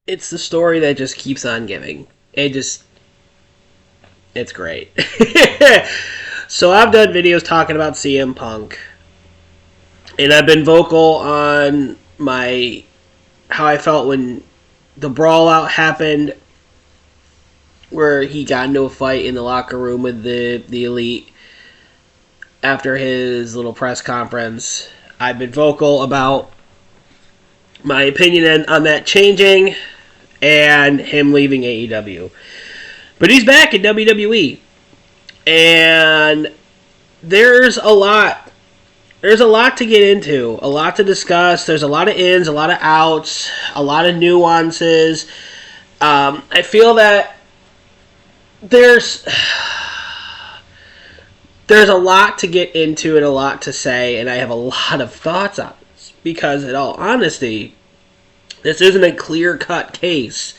it's the story that just keeps on giving. It's great. So I've done videos talking about CM Punk, and I've been vocal on how I felt when the brawl out happened, where he got into a fight in the locker room with the Elite after his little press conference. I've been vocal about my opinion on that changing and him leaving AEW. But he's back in WWE. And there's a lot to get into, a lot to discuss. There's a lot of ins, a lot of outs, a lot of nuances. I feel that there's a lot to get into and a lot to say, and I have a lot of thoughts on this because, in all honesty, this isn't a clear-cut case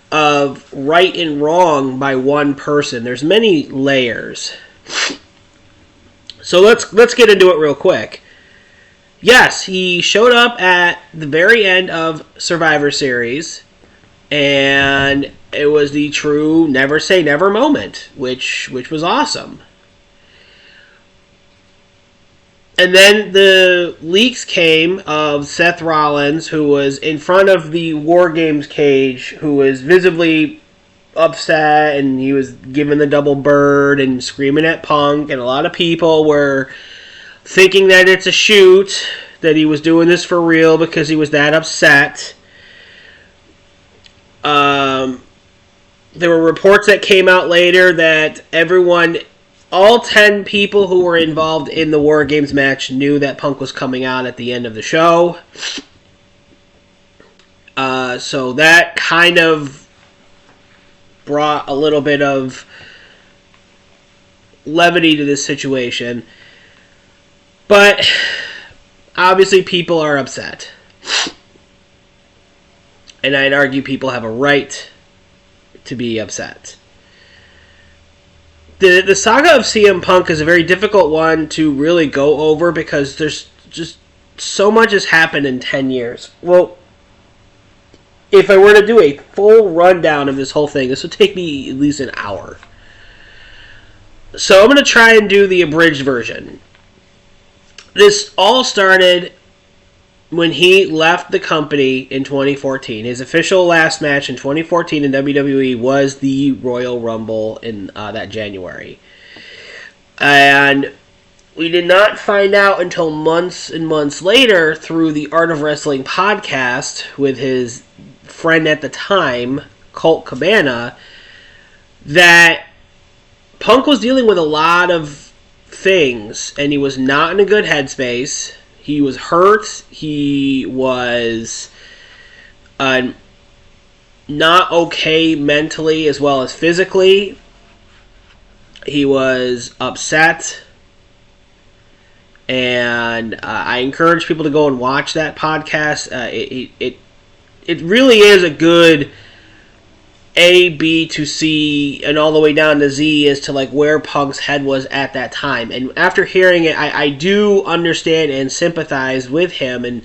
of right and wrong by one person. There's many layers. So let's get into it real quick. Yes, he showed up at the very end of Survivor Series, and it was the true never say never moment, which was awesome. And then the leaks came of Seth Rollins, who was in front of the War Games cage, who was visibly upset, and he was giving the double bird and screaming at Punk, and a lot of people were thinking that it's a shoot, that he was doing this for real because he was that upset. There were reports that came out later that all 10 people who were involved in the War Games match knew that Punk was coming out at the end of the show. So that kind of brought a little bit of levity to this situation. But obviously people are upset. And I'd argue people have a right to be upset. The saga of CM Punk is a very difficult one to really go over because there's just so much has happened in 10 years. Well, if I were to do a full rundown of this whole thing, this would take me at least an hour. So I'm going to try and do the abridged version. This all started when he left the company in 2014. His official last match in 2014 in WWE was the Royal Rumble in that January. And we did not find out until months and months later through the Art of Wrestling podcast with his friend at the time, Colt Cabana, that Punk was dealing with a lot of things, and he was not in a good headspace. He was hurt. He was not okay mentally as well as physically. He was upset. And I encourage people to go and watch that podcast. It really is a good A, B to C, and all the way down to Z as to like where Punk's head was at that time. And after hearing it, I do understand and sympathize with him. And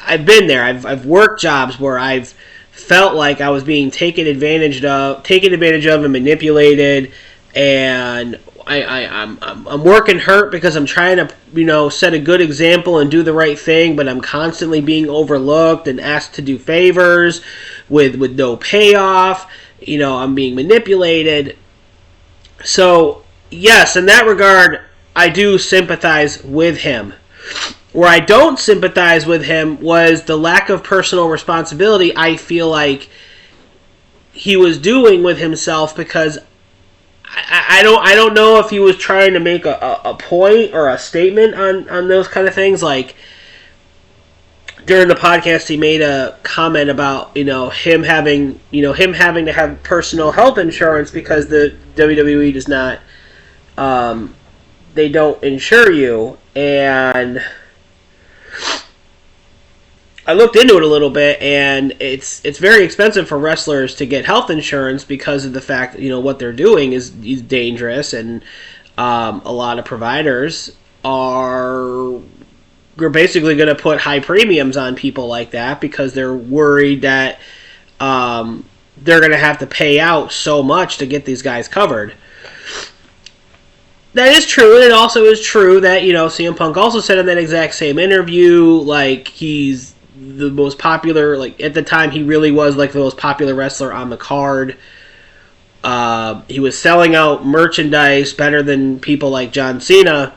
I've been there. I've worked jobs where I've felt like I was being taken advantage of and manipulated. And I'm working hurt because I'm trying to, set a good example and do the right thing, but I'm constantly being overlooked and asked to do favors with no payoff. I'm being manipulated. So, yes, in that regard, I do sympathize with him. Where I don't sympathize with him was the lack of personal responsibility I feel like he was doing with himself, because I don't know if he was trying to make a point or a statement on those kind of things. Like, during the podcast, he made a comment about, him having to have personal health insurance because the WWE does not, they don't insure you. And I looked into it a little bit, and it's very expensive for wrestlers to get health insurance because of the fact that, what they're doing is dangerous, and a lot of providers are basically going to put high premiums on people like that because they're worried that they're going to have to pay out so much to get these guys covered. That is true, and it also is true that, CM Punk also said in that exact same interview, like, he's the most popular, like, at the time he really was, like, the most popular wrestler on the card. He was selling out merchandise better than people like John Cena.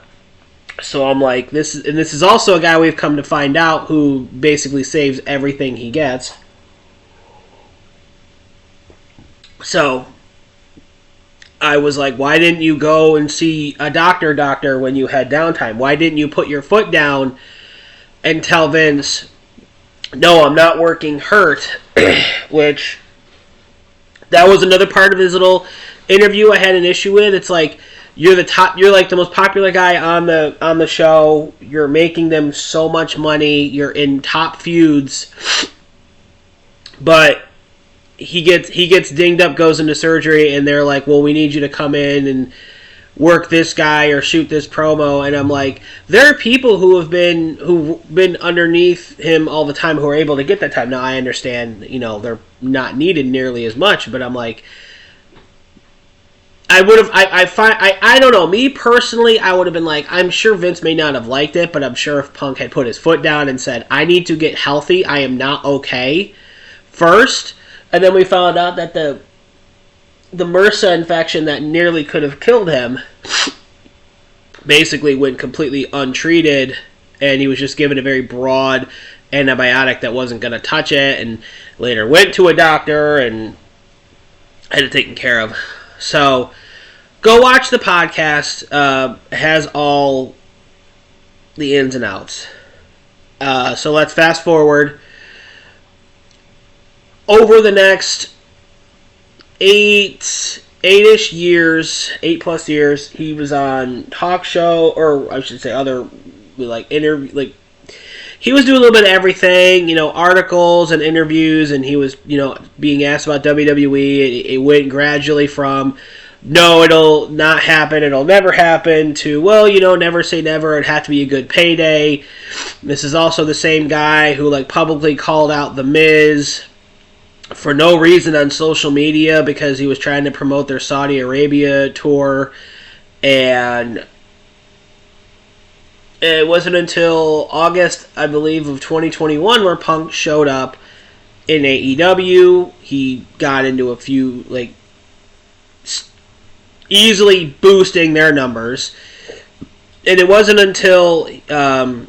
So I'm like, this is also a guy we've come to find out who basically saves everything he gets. So I was like, why didn't you go and see a doctor when you had downtime? Why didn't you put your foot down and tell Vince, no, I'm not working hurt? Which, that was another part of his little interview I had an issue with. It's like, you're like the most popular guy on the show. You're making them so much money. You're in top feuds. But he gets dinged up, goes into surgery, and they're like, well, we need you to come in and work this guy or shoot this promo. And I'm like, there are people who've been underneath him all the time who are able to get that time. Now I understand, they're not needed nearly as much, but I'm like, I don't know, me personally, I would have been like, I'm sure Vince may not have liked it, but I'm sure if Punk had put his foot down and said, I need to get healthy, I am not okay first, and then we found out that the MRSA infection that nearly could have killed him basically went completely untreated, and he was just given a very broad antibiotic that wasn't going to touch it, and later went to a doctor and had it taken care of. So, go watch the podcast. It has all the ins and outs. So let's fast forward. Over the next 8-ish years, 8+ years, he was on talk show, or I should say other, like, interview, like, he was doing a little bit of everything, articles and interviews, and he was, being asked about WWE. It went gradually from, no, it'll not happen, it'll never happen, to, well, never say never, it'd have to be a good payday. This is also the same guy who, like, publicly called out The Miz for no reason on social media because he was trying to promote their Saudi Arabia tour, and it wasn't until August, I believe, of 2021 where Punk showed up in AEW. He got into a few, like, easily boosting their numbers. And it wasn't until, I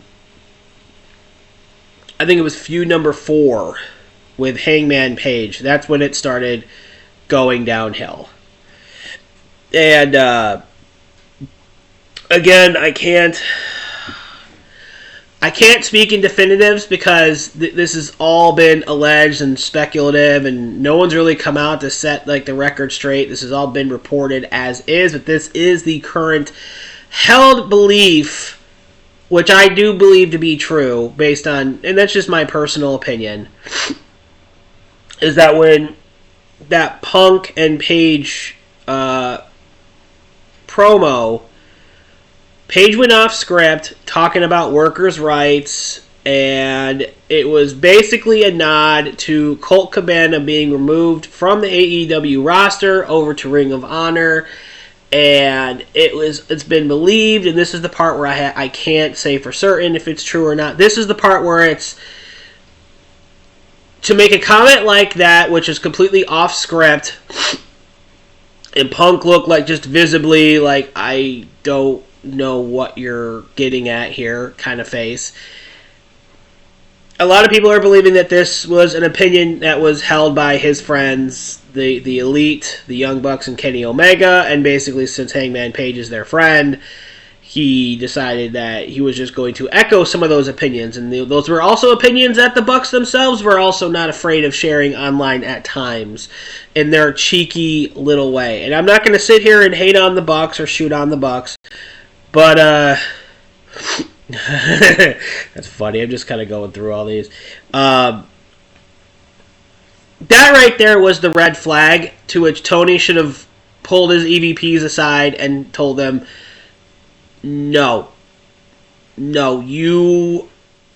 think it was feud number 4 with Hangman Page. That's when it started going downhill. And, again, I can't speak in definitives because this has all been alleged and speculative, and no one's really come out to set, like, the record straight. This has all been reported as is, but this is the current held belief, which I do believe to be true, based on, and that's just my personal opinion, is that when that Punk and Page promo, Page went off script talking about workers' rights, and it was basically a nod to Colt Cabana being removed from the AEW roster over to Ring of Honor, and it's been believed, and this is the part where I can't say for certain if it's true or not. This is the part where it's to make a comment like that, which is completely off script, and Punk looked like just visibly like, I don't know what you're getting at here kind of face. A lot of people are believing that this was an opinion that was held by his friends, the Elite, the Young Bucks, and Kenny Omega, and basically since Hangman Page is their friend, he decided that he was just going to echo some of those opinions, and those were also opinions that the Bucks themselves were also not afraid of sharing online at times in their cheeky little way. And I'm not going to sit here and hate on the Bucks or shoot on the Bucks, but that's funny. I'm just kind of going through all these. That right there was the red flag to which Tony should have pulled his EVPs aside and told them, no, you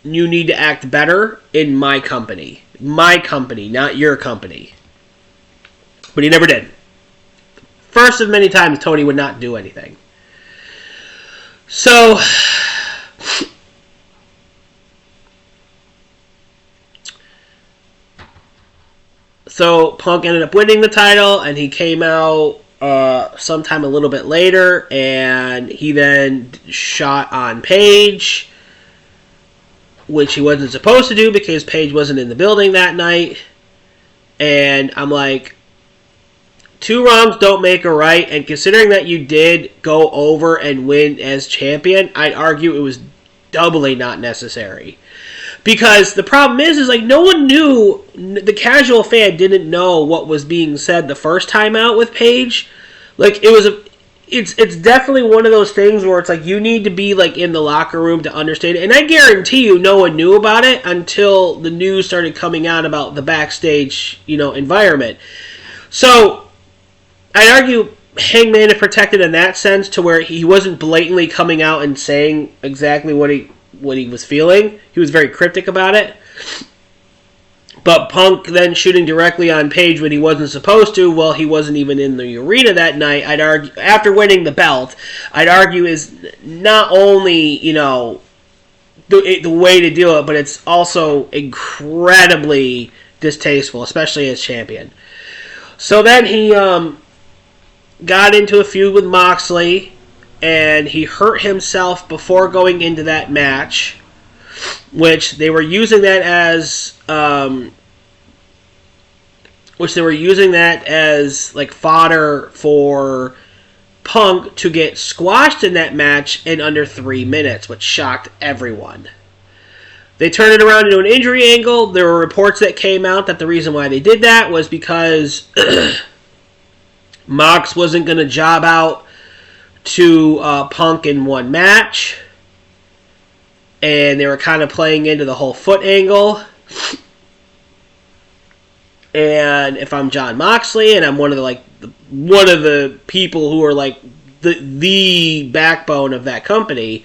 you need to act better in my company. My company, not your company. But he never did. First of many times, Tony would not do anything. So Punk ended up winning the title, and he came out sometime a little bit later, and he then shot on Paige, which he wasn't supposed to do because Paige wasn't in the building that night. And I'm like, 2 wrongs don't make a right, and considering that you did go over and win as champion, I'd argue it was doubly not necessary. Because the problem is like no one knew, the casual fan didn't know what was being said the first time out with Paige. Like it's definitely one of those things where it's like you need to be like in the locker room to understand it. And I guarantee you no one knew about it until the news started coming out about the backstage, environment. So I'd argue Hangman is protected in that sense to where he wasn't blatantly coming out and saying exactly what he was feeling. He was very cryptic about it. But Punk then shooting directly on Paige when he wasn't supposed to, well, he wasn't even in the arena that night. I'd argue, after winning the belt, I'd argue is not only, the way to do it, but it's also incredibly distasteful, especially as champion. So then he got into a feud with Moxley, and he hurt himself before going into that match, which they were using that as like fodder for Punk to get squashed in that match in under 3 minutes, which shocked everyone. They turned it around into an injury angle. There were reports that came out that the reason why they did that was because Mox wasn't going to job out to Punk in one match, and they were kind of playing into the whole foot angle. And if I'm John Moxley and I'm one of the people who are like the backbone of that company,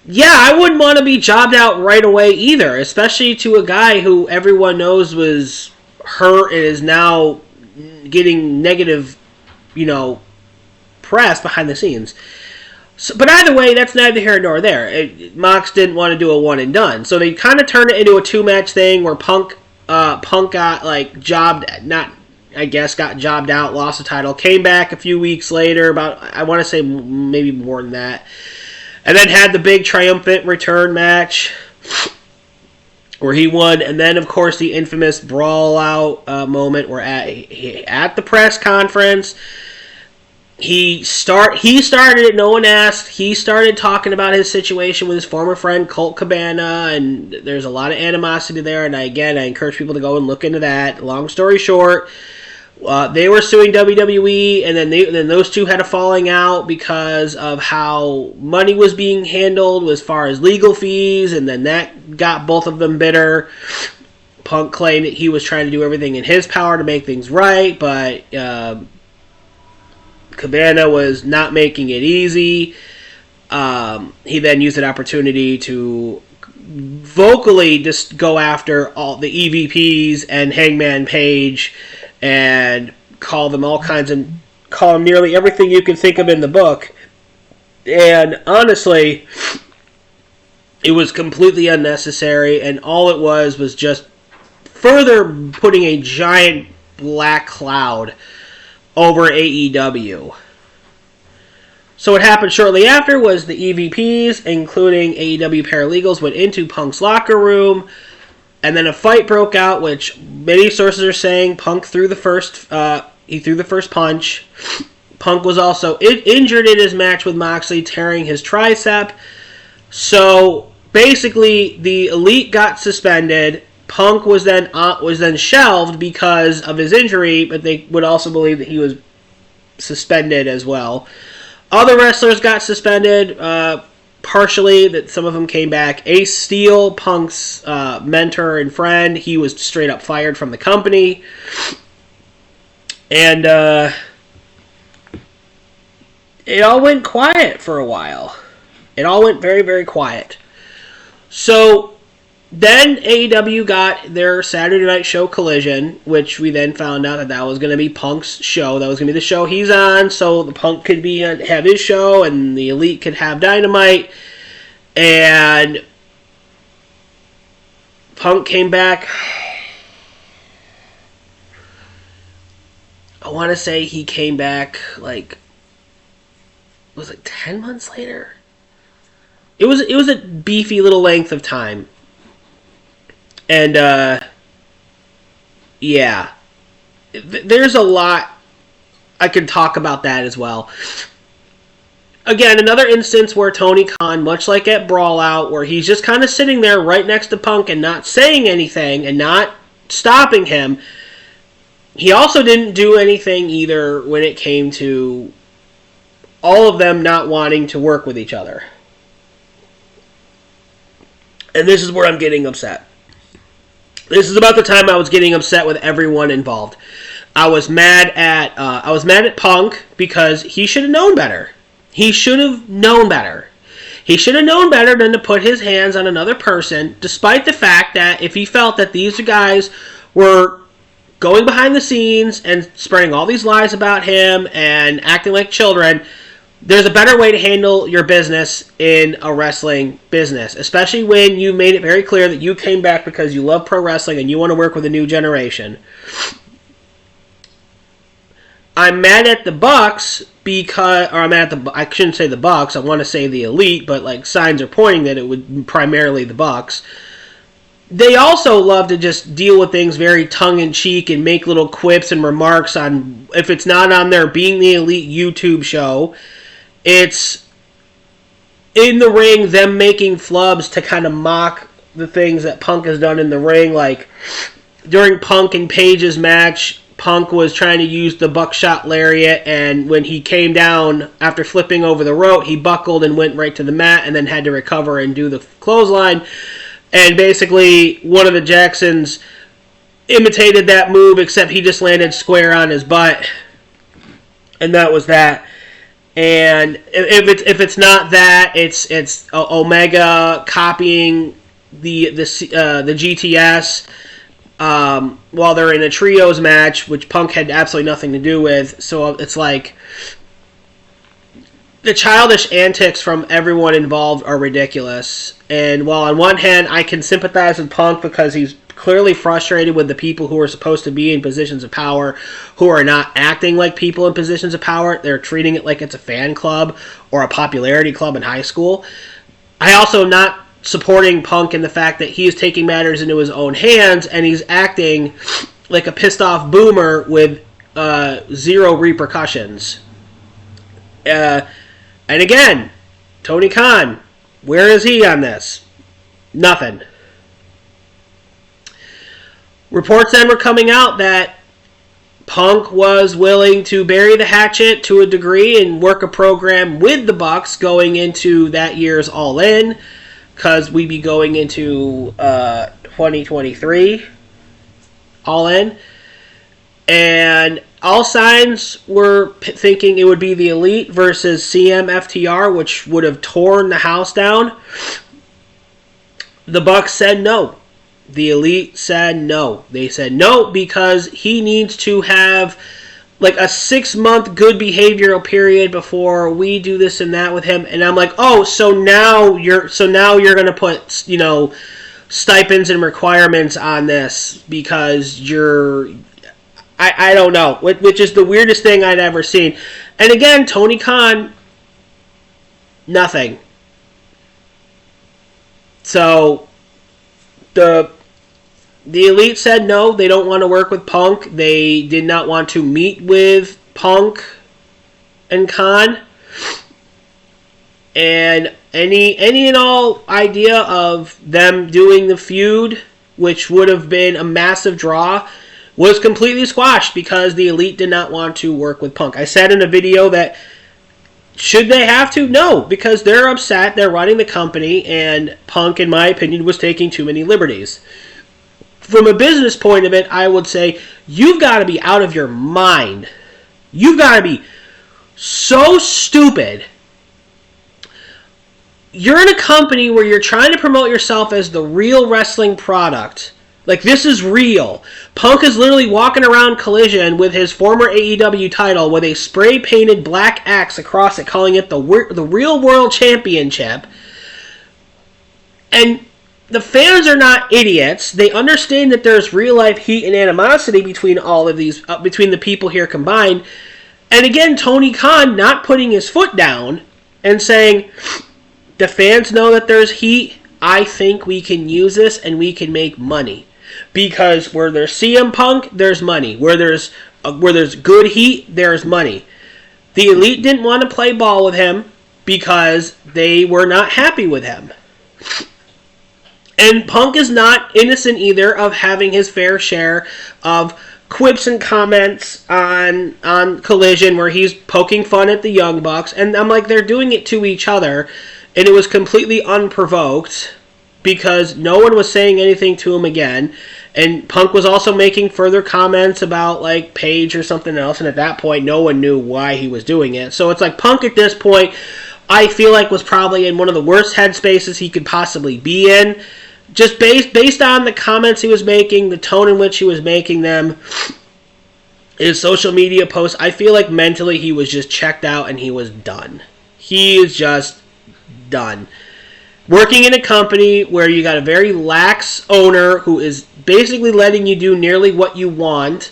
yeah, I wouldn't want to be jobbed out right away either, especially to a guy who everyone knows was hurt and is now getting negative, press behind the scenes. So, but either way, that's neither here nor there. Mox didn't want to do a one and done, so they kind of turned it into a 2-match thing where Punk got like jobbed, got jobbed out, lost the title, came back a few weeks later, I want to say maybe more than that, and then had the big triumphant return match where he won, and then of course the infamous brawl out moment where at the press conference. He started it, no one asked. He started talking about his situation with his former friend Colt Cabana, and there's a lot of animosity there, and I encourage people to go and look into that. Long story short, they were suing WWE, and then those two had a falling out because of how money was being handled as far as legal fees, and then that got both of them bitter. Punk claimed that he was trying to do everything in his power to make things right, but Cabana was not making it easy. He then used an opportunity to vocally just go after all the EVPs and Hangman Page and call them nearly everything you can think of in the book. And honestly, it was completely unnecessary, and all it was just further putting a giant black cloud over AEW. So what happened shortly after was the EVPs, including AEW paralegals, went into Punk's locker room, and then a fight broke out, which many sources are saying Punk threw the first punch. Punk was also injured in his match with Moxley, tearing his tricep. So basically, the Elite got suspended. Punk was then shelved because of his injury, but they would also believe that he was suspended as well. Other wrestlers got suspended, partially, that some of them came back. Ace Steel, Punk's mentor and friend, he was straight up fired from the company. And it all went quiet for a while. It all went very, very quiet. So then AEW got their Saturday Night Show Collision, which we then found out that was going to be Punk's show. That was going to be the show he's on, so the Punk could have his show, and the Elite could have Dynamite. And Punk came back. I want to say he came back was it 10 months later? It was a beefy little length of time. And, yeah. There's a lot I could talk about that as well. Again, another instance where Tony Khan, much like at Brawl Out, where he's just kind of sitting there right next to Punk and not saying anything and not stopping him. He also didn't do anything either when it came to all of them not wanting to work with each other. And this is where I'm getting upset. This is about the time I was getting upset with everyone involved. I was mad at Punk because he should have known better. He should have known better. He should have known better than to put his hands on another person, despite the fact that if he felt that these guys were going behind the scenes and spreading all these lies about him and acting like children, there's a better way to handle your business in a wrestling business, especially when you made it very clear that you came back because you love pro wrestling and you want to work with a new generation. I'm mad at the Bucks I shouldn't say the Bucks, I want to say the Elite, but signs are pointing that it would be primarily the Bucks. They also love to just deal with things very tongue-in-cheek and make little quips and remarks on, if it's not on their Being the Elite YouTube show, it's in the ring, them making flubs to kind of mock the things that Punk has done in the ring. Like, during Punk and Page's match, Punk was trying to use the buckshot lariat, and when he came down after flipping over the rope, he buckled and went right to the mat and then had to recover and do the clothesline. And basically, one of the Jacksons imitated that move, except he just landed square on his butt. And that was that. And if it's not that, it's Omega copying the GTS while they're in a trios match, which Punk had absolutely nothing to do with. So it's like the childish antics from everyone involved are ridiculous. And while on one hand I can sympathize with Punk because he's clearly frustrated with the people who are supposed to be in positions of power who are not acting like people in positions of power. They're treating it like it's a fan club or a popularity club in high school. I also am not supporting Punk in the fact that he is taking matters into his own hands and he's acting like a pissed off boomer with zero repercussions. And again, Tony Khan, where is he on this? Nothing. Reports then were coming out that Punk was willing to bury the hatchet to a degree and work a program with the Bucks going into that year's All In, because we'd be going into 2023 All In. And all signs were thinking it would be the Elite versus CMFTR, which would have torn the house down. The Bucks said no. The Elite said no. They said no because he needs to have like a 6-month good behavioral period before we do this and that with him. And I'm like, oh, so now you're going to put, stipends and requirements on this because I don't know, which is the weirdest thing I'd ever seen. And again, Tony Khan, nothing. So the Elite said no, they don't want to work with Punk. They did not want to meet with Punk and Khan. And any and all idea of them doing the feud, which would have been a massive draw, was completely squashed because the Elite did not want to work with Punk. I said in a video that should they have to? No, because they're upset, they're running the company, and Punk, in my opinion, was taking too many liberties. From a business point of it, I would say, you've got to be out of your mind. You've got to be so stupid you're in a company where you're trying to promote yourself as the real wrestling product. Like, this is real. Punk is literally walking around Collision with his former AEW title with a spray-painted black X across it, calling it the Real World Championship. And the fans are not idiots. They understand that there's real-life heat and animosity between all of these, between the people here combined. And again, Tony Khan not putting his foot down and saying, the fans know that there's heat. I think we can use this and we can make money. Because where there's CM Punk, there's money. Where there's good heat, there's money. The Elite didn't want to play ball with him because they were not happy with him. And Punk is not innocent either of having his fair share of quips and comments on Collision where he's poking fun at the Young Bucks. And I'm like, they're doing it to each other. And it was completely unprovoked because no one was saying anything to him again. And Punk was also making further comments about, like, Paige or something else. And at that point, no one knew why he was doing it. So it's like Punk at this point, I feel like, was probably in one of the worst headspaces he could possibly be in. Just based on the comments he was making, the tone in which he was making them, his social media posts, I feel like mentally he was just checked out and he was done. He is just done. Working in a company where you got a very lax owner who is basically letting you do nearly what you want.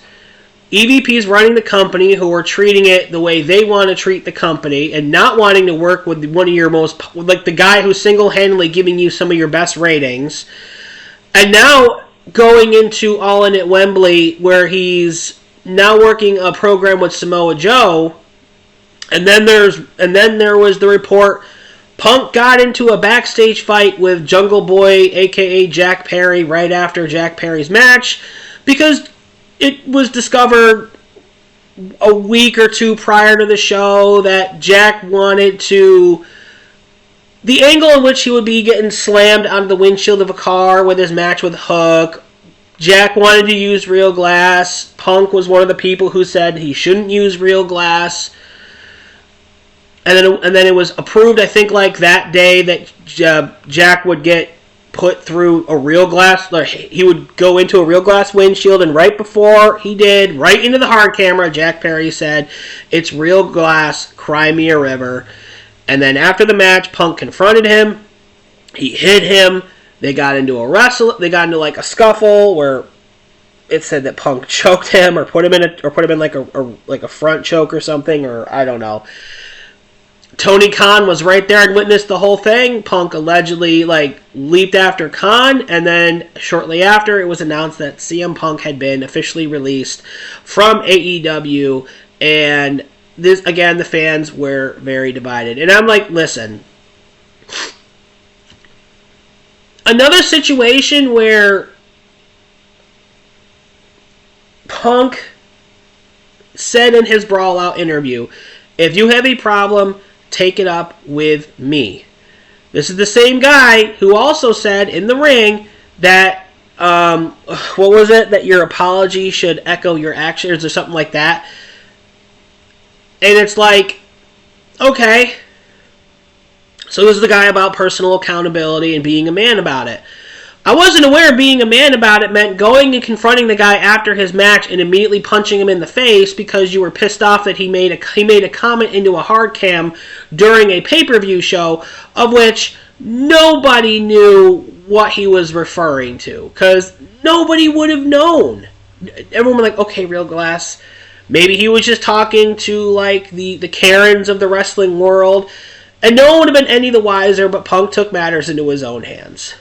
EVPs running the company who are treating it the way they want to treat the company and not wanting to work with one of your most, like the guy who's single-handedly giving you some of your best ratings. And now going into All In at Wembley where he's now working a program with Samoa Joe. And then there was the report Punk got into a backstage fight with Jungle Boy, a.k.a. Jack Perry, right after Jack Perry's match because it was discovered a week or two prior to the show that Jack wanted to... The angle in which he would be getting slammed onto the windshield of a car with his match with Hook. Jack wanted to use real glass. Punk was one of the people who said he shouldn't use real glass. And then it was approved, I think, like that day that Jack would get put through a real glass, or he would go into a real glass windshield, and right before he did, right into the hard camera, Jack Perry said, "It's real glass, cry me a river." And then after the match, Punk confronted him, he hit him, they got into like a scuffle where it said that Punk choked him or put him in like a front choke or something, or I don't know. Tony Khan was right there and witnessed the whole thing. Punk allegedly leaped after Khan, and then shortly after it was announced that CM Punk had been officially released from AEW, and this again the fans were very divided. And I'm like, listen, another situation where Punk said in his Brawl Out interview, if you have a problem, take it up with me. This is the same guy who also said in the ring that, what was it? That your apology should echo your actions or something like that. And it's like, okay. So this is the guy about personal accountability and being a man about it. I wasn't aware being a man about it meant going and confronting the guy after his match and immediately punching him in the face because you were pissed off that he made a comment into a hard cam during a pay-per-view show of which nobody knew what he was referring to because nobody would have known. Everyone was like, okay, real glass. Maybe he was just talking to the Karens of the wrestling world, and no one would have been any the wiser, but Punk took matters into his own hands.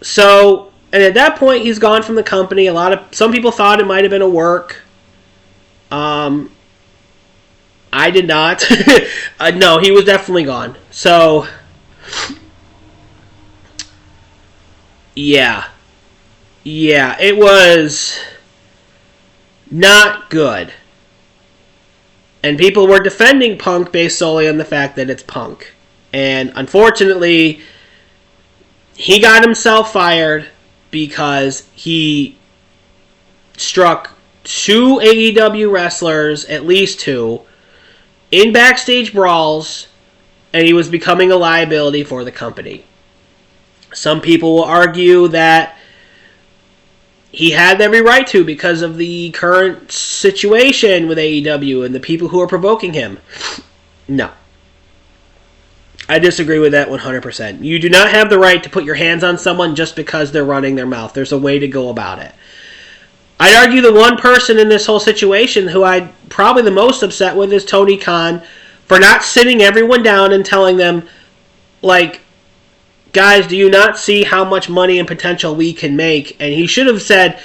So, and at that point, he's gone from the company. Some people thought it might have been a work. I did not. No, he was definitely gone. So, yeah, it was not good. And people were defending Punk based solely on the fact that it's Punk. And unfortunately, he got himself fired because he struck 2 AEW wrestlers, at least 2, in backstage brawls, and he was becoming a liability for the company. Some people will argue that he had every right to because of the current situation with AEW and the people who are provoking him. No. I disagree with that 100%. You do not have the right to put your hands on someone just because they're running their mouth. There's a way to go about it. I'd argue the one person in this whole situation who I'm probably the most upset with is Tony Khan for not sitting everyone down and telling them, like, guys, do you not see how much money and potential we can make? And he should have said,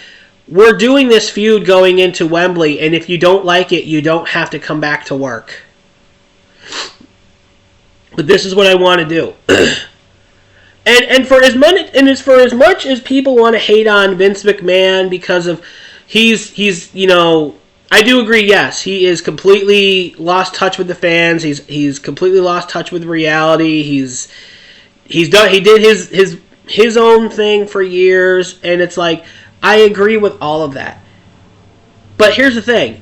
we're doing this feud going into Wembley, and if you don't like it, you don't have to come back to work. But this is what I want to do. And for as much as people want to hate on Vince McMahon because of he's you know, I do agree. Yes, he is completely lost touch with the fans. He's completely lost touch with reality. He did his own thing for years, and it's like I agree with all of that. But here's the thing.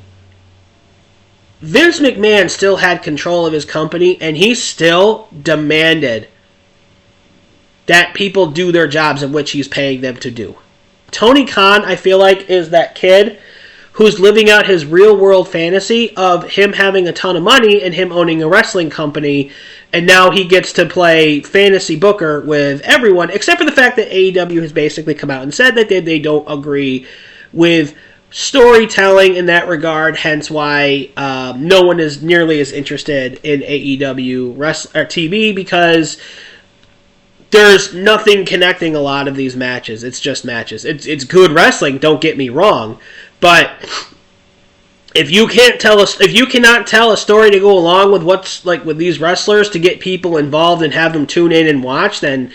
Vince McMahon still had control of his company, and he still demanded that people do their jobs in which he's paying them to do. Tony Khan, I feel like, is that kid who's living out his real-world fantasy of him having a ton of money and him owning a wrestling company, and now he gets to play fantasy booker with everyone, except for the fact that AEW has basically come out and said that they don't agree with storytelling in that regard, hence why no one is nearly as interested in AEW TV, because there's nothing connecting a lot of these matches. It's just matches. It's good wrestling, don't get me wrong, but if you cannot tell a story to go along with what's like with these wrestlers to get people involved and have them tune in and watch, then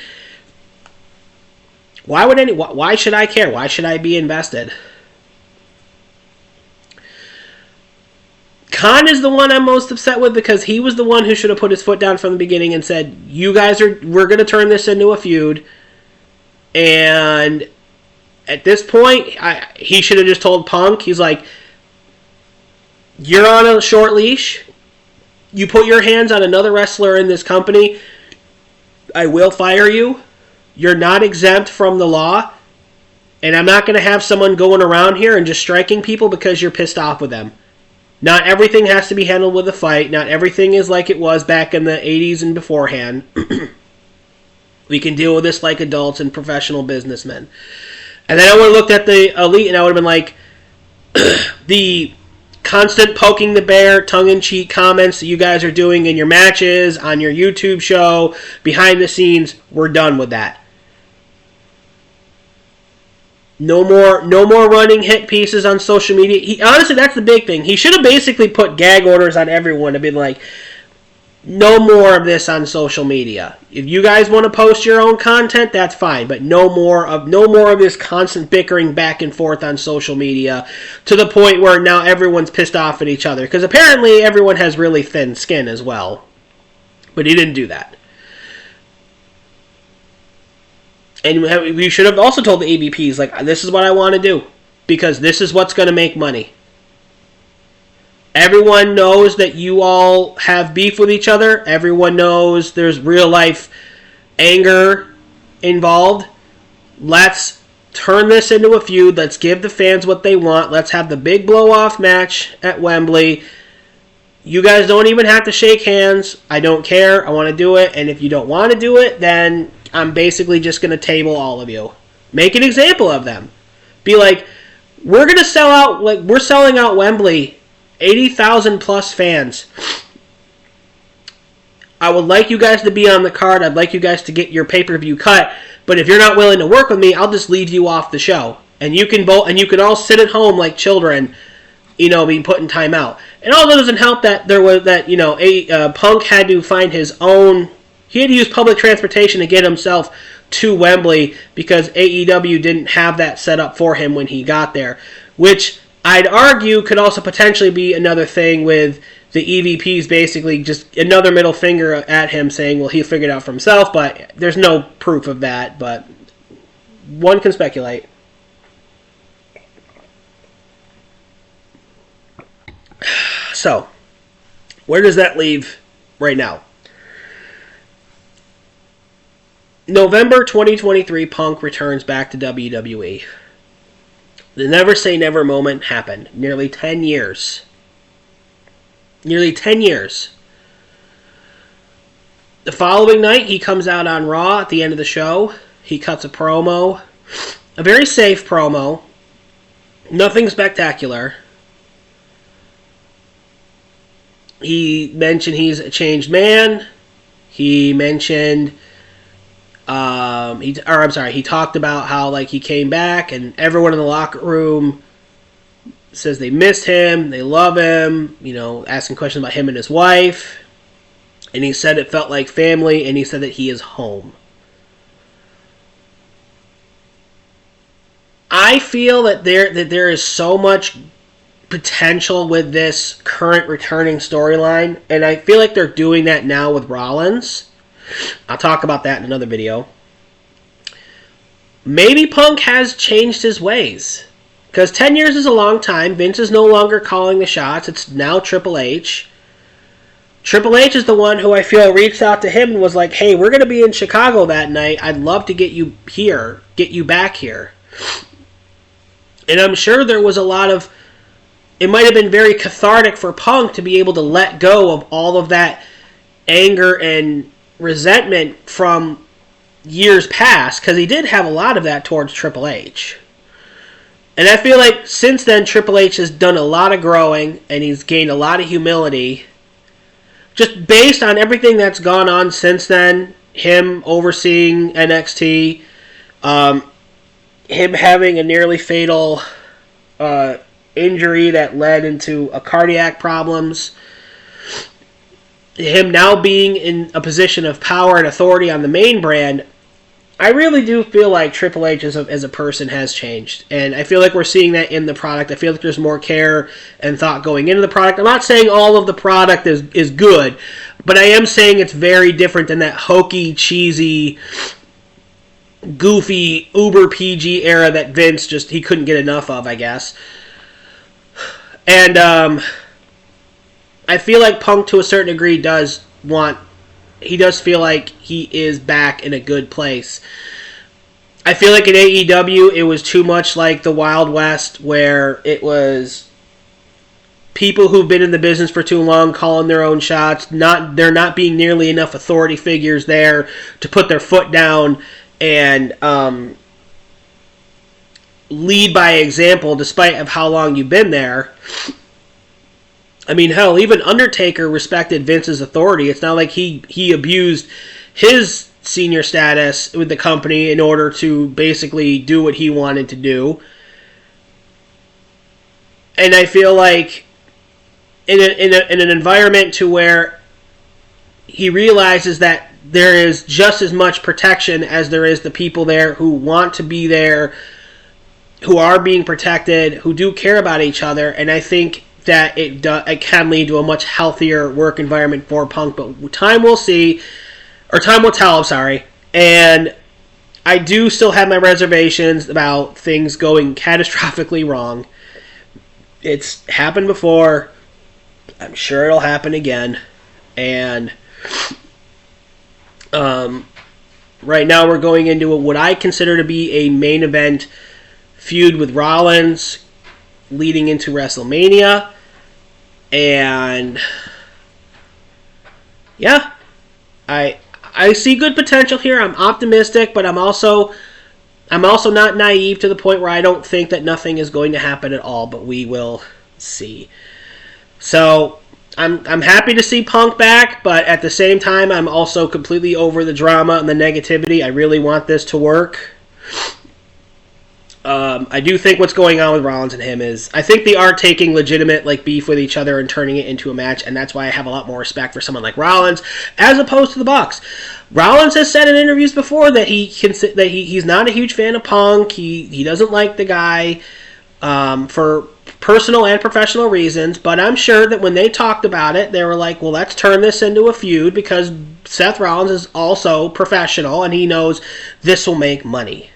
why should I care? Why should I be invested? Khan is the one I'm most upset with because he was the one who should have put his foot down from the beginning and said, we're going to turn this into a feud. And at this point, he should have just told Punk, he's like, you're on a short leash. You put your hands on another wrestler in this company, I will fire you. You're not exempt from the law. And I'm not going to have someone going around here and just striking people because you're pissed off with them. Not everything has to be handled with a fight. Not everything is like it was back in the 80s and beforehand. We can deal with this like adults and professional businessmen. And then I would have looked at the Elite and I would have been like, the constant poking the bear, tongue-in-cheek comments that you guys are doing in your matches, on your YouTube show, behind the scenes, we're done with that. No more running hit pieces on social media. Honestly, that's the big thing. He should have basically put gag orders on everyone to be like, no more of this on social media. If you guys want to post your own content, that's fine, but no more of this constant bickering back and forth on social media to the point where now everyone's pissed off at each other. Because apparently everyone has really thin skin as well. But he didn't do that. And we should have also told the AVPs, like, this is what I want to do. Because this is what's going to make money. Everyone knows that you all have beef with each other. Everyone knows there's real life anger involved. Let's turn this into a feud. Let's give the fans what they want. Let's have the big blow-off match at Wembley. You guys don't even have to shake hands. I don't care. I want to do it. And if you don't want to do it, then I'm basically just going to table all of you. Make an example of them. Be like, we're going to sell out, like, we're selling out Wembley, 80,000 plus fans. I would like you guys to be on the card. I'd like you guys to get your pay-per-view cut. But if you're not willing to work with me, I'll just leave you off the show. And you can all sit at home like children, being put in timeout. And although it doesn't help that there was that, Punk had to find his own. He had to use public transportation to get himself to Wembley because AEW didn't have that set up for him when he got there, which I'd argue could also potentially be another thing with the EVPs basically just another middle finger at him saying, well, he figured it out for himself, but there's no proof of that, but one can speculate. So, Where does that leave right now? November 2023, Punk returns back to WWE. The Never Say Never moment happened. Nearly 10 years. Nearly 10 years. The following night, he comes out on Raw at the end of the show. He cuts a promo. A very safe promo. Nothing spectacular. He mentioned he's a changed man. He mentioned... he talked about how he came back and everyone in the locker room says they missed him, they love him, asking questions about him and his wife. And he said it felt like family, and he said that he is home. I feel that there is so much potential with this current returning storyline, and I feel like they're doing that now with Rollins. I'll talk about that in another video. Maybe Punk has changed his ways. Because 10 years is a long time. Vince is no longer calling the shots. It's now Triple H. Triple H is the one who I feel reached out to him and was like, hey, we're going to be in Chicago that night. I'd love to get you here. Get you back here. And I'm sure there was a lot of... It might have been very cathartic for Punk to be able to let go of all of that anger and resentment from years past, because he did have a lot of that towards Triple H. And I feel like since then, Triple H has done a lot of growing, and he's gained a lot of humility. Just based on everything that's gone on since then, him overseeing NXT, him having a nearly fatal injury that led into a cardiac problems, him now being in a position of power and authority on the main brand, I really do feel like Triple H as a person has changed. And I feel like we're seeing that in the product. I feel like there's more care and thought going into the product. I'm not saying all of the product is good, but I am saying it's very different than that hokey, cheesy, goofy, uber PG era that Vince he couldn't get enough of, I guess. And I feel like Punk to a certain degree does feel like he is back in a good place. I feel like in AEW it was too much like the Wild West, where it was people who've been in the business for too long calling their own shots. There not being nearly enough authority figures there to put their foot down and lead by example despite of how long you've been there. I mean, hell, even Undertaker respected Vince's authority. It's not like he abused his senior status with the company in order to basically do what he wanted to do. And I feel like in an environment to where he realizes that there is just as much protection as there is the people there who want to be there, who are being protected, who do care about each other, and I think that it can lead to a much healthier work environment for Punk, but time will tell, I'm sorry. And I do still have my reservations about things going catastrophically wrong. It's happened before. I'm sure it'll happen again. And right now we're going into what I consider to be a main event feud with Rollins leading into WrestleMania. And yeah, I see good potential here. I'm optimistic, but I'm also not naive to the point where I don't think that nothing is going to happen at all, but we will see. So I'm happy to see Punk back, but at the same time I'm also completely over the drama and the negativity. I really want this to work. I do think what's going on with Rollins and him is, I think they are taking legitimate beef with each other and turning it into a match, and that's why I have a lot more respect for someone like Rollins as opposed to the Bucks. Rollins has said in interviews before that he's not a huge fan of Punk. He doesn't like the guy for personal and professional reasons, but I'm sure that when they talked about it, they were like, well, let's turn this into a feud because Seth Rollins is also professional and he knows this will make money.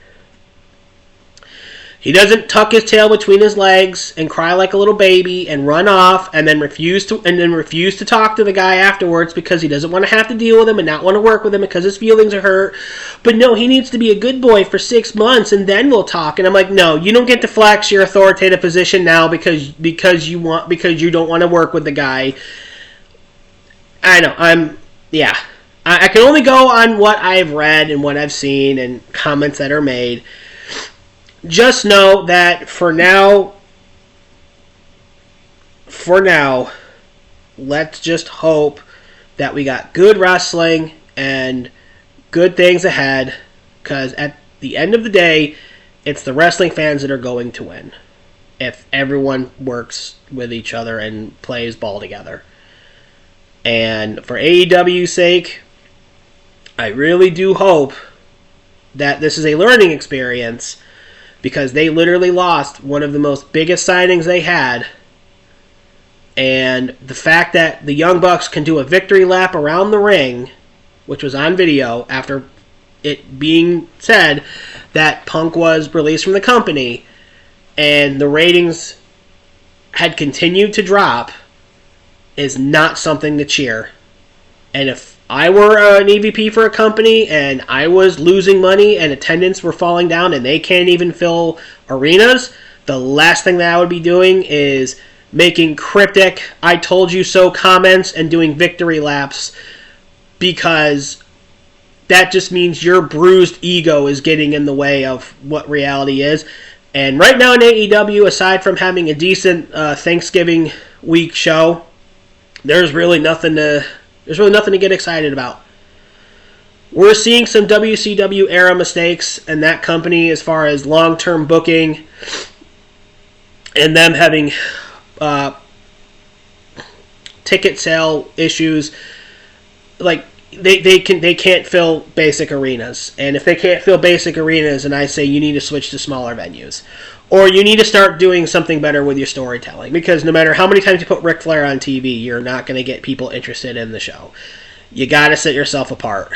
He doesn't tuck his tail between his legs and cry like a little baby and run off and then refuse to talk to the guy afterwards because he doesn't want to have to deal with him and not want to work with him because his feelings are hurt. But no, he needs to be a good boy for 6 months and then we'll talk. And I'm like, no, you don't get to flex your authoritative position now because you don't want to work with the guy. I know, I can only go on what I've read and what I've seen and comments that are made. Just know that for now, let's just hope that we got good wrestling and good things ahead, because at the end of the day, it's the wrestling fans that are going to win if everyone works with each other and plays ball together. And for AEW's sake, I really do hope that this is a learning experience, because they literally lost one of the most biggest signings they had. And the fact that the Young Bucks can do a victory lap around the ring, which was on video after it being said that Punk was released from the company, and the ratings had continued to drop, is not something to cheer. And if I were an EVP for a company and I was losing money and attendance were falling down and they can't even fill arenas, the last thing that I would be doing is making cryptic "I told you so" comments and doing victory laps, because that just means your bruised ego is getting in the way of what reality is. And right now in AEW, aside from having a decent Thanksgiving week show, there's really nothing to get excited about. We're seeing some WCW era mistakes in that company as far as long-term booking and them having ticket sale issues. Like, they can't fill basic arenas. And if they can't fill basic arenas, then I say you need to switch to smaller venues. Or you need to start doing something better with your storytelling. Because no matter how many times you put Ric Flair on TV, you're not going to get people interested in the show. You got to set yourself apart.